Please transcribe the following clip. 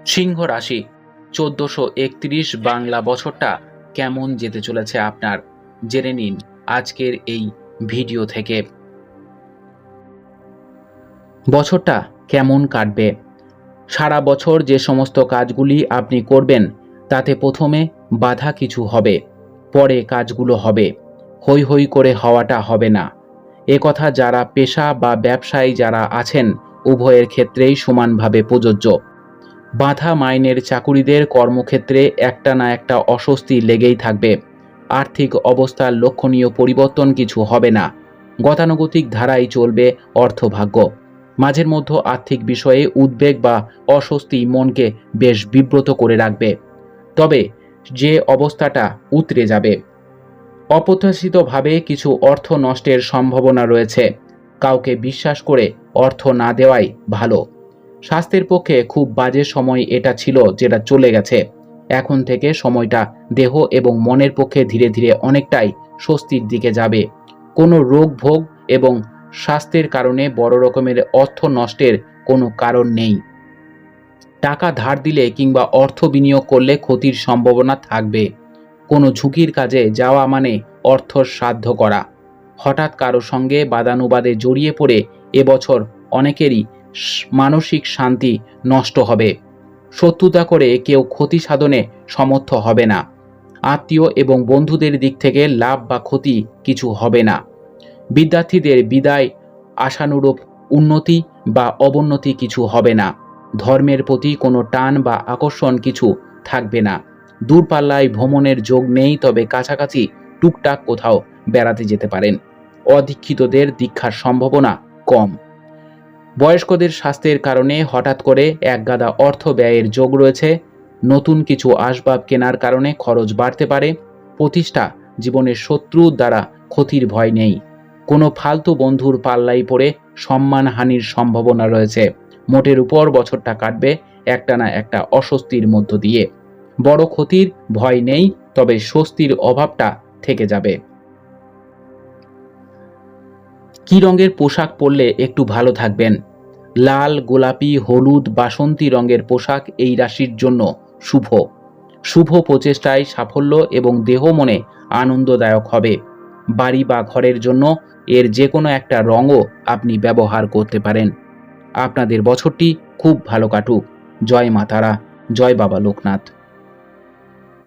সিংহ রাশি 1431 বাংলা বছরটা কেমন যেতে চলেছে আপনার, জেনে নিন আজকের এই ভিডিও থেকে। বছরটা কেমন কাটবে? সারা বছর যে সমস্ত কাজগুলি আপনি করবেন তাতে প্রথমে বাধা কিছু হবে, পরে কাজগুলো হবে। হৈ হৈ করে হওয়াটা হবে না। একথা যারা পেশা বা ব্যবসায়ী যারা আছেন উভয়ের ক্ষেত্রেই সমানভাবে প্রযোজ্য। বাঁধা মাইনের চাকুরিদের কর্মক্ষেত্রে একটা না একটা অস্বস্তি লেগেই থাকবে। আর্থিক অবস্থার লক্ষণীয় পরিবর্তন কিছু হবে না। গতানুগতিক ধারায় চলবে অর্থভাগ্য। মাঝের মধ্যে আর্থিক বিষয়ে উদ্বেগ বা অস্বস্তি মনকে বেশ বিব্রত করে রাখবে, তবে যে অবস্থাটা উতরে যাবে। অপ্রত্যাশিতভাবে কিছু অর্থ নষ্টের সম্ভাবনা রয়েছে। কাউকে বিশ্বাস করে অর্থ না দেওয়াই ভালো। স্বাস্থ্যের পক্ষে খুব বাজে সময় এটা ছিল, যেটা চলে গেছে। এখন থেকে সময়টা দেহ এবং মনের পক্ষে ধীরে ধীরে অনেকটাই স্বস্তির দিকে যাবে। কোনো রোগ ভোগ এবং স্বাস্থ্যের কারণে বড় রকমের অর্থ নষ্টের কোনো কারণ নেই। টাকা ধার দিলে কিংবা অর্থ বিনিয়োগ করলে ক্ষতির সম্ভাবনা থাকবে। কোনো ঝুঁকির কাজে যাওয়া মানে অর্থ সাধ্য করা। হঠাৎ কারো সঙ্গে বাদানুবাদে জড়িয়ে পড়ে এবছর অনেকেরই মানসিক শান্তি নষ্ট হবে। শত্রুতা করে কেউ ক্ষতি সাধনে সমর্থ হবে না। আত্মীয় এবং বন্ধুদের দিক থেকে লাভ বা ক্ষতি কিছু হবে না। বিদ্যার্থীদের বিদায় আশানুরূপ উন্নতি বা অবনতি কিছু হবে না। ধর্মের প্রতি কোনো টান বা আকর্ষণ কিছু থাকবে না। দূরপাল্লায় ভ্রমণের যোগ নেই, তবে কাছাকাছি টুকটাক কোথাও বেড়াতে যেতে পারেন। অদীক্ষিতদের দীক্ষার সম্ভাবনা কম। বয়স্কদের স্বাস্থ্যের কারণে হঠাৎ করে একগাদা অর্থ ব্যয়ের যোগ রয়েছে। নতুন কিছু আসবাব কেনার কারণে খরচ বাড়তে পারে। প্রতিষ্ঠা জীবনের শত্রুর দ্বারা ক্ষতির ভয় নেই। কোনো ফালতু বন্ধুর পাল্লায় পড়ে সম্মানহানির সম্ভাবনা রয়েছে। মোটের উপর বছরটা কাটবে একটা না একটা অস্বস্তির মধ্য দিয়ে। বড় ক্ষতির ভয় নেই, তবে স্বস্তির অভাবটা থেকে যাবে। কি রঙের পোশাক পরলে একটু ভালো থাকবেন? লাল, গোলাপি, হলুদ, বাসন্তী রঙের পোশাক এই রাশির জন্য শুভ। শুভ প্রচেষ্টায় সাফল্য এবং দেহ মনে আনন্দদায়ক হবে। বাড়ি বা ঘরের জন্য এর যে কোনো একটা রঙও আপনি ব্যবহার করতে পারেন। আপনাদের বছরটি খুব ভালো কাটুক। জয় মা তারা, জয় বাবা লোকনাথ।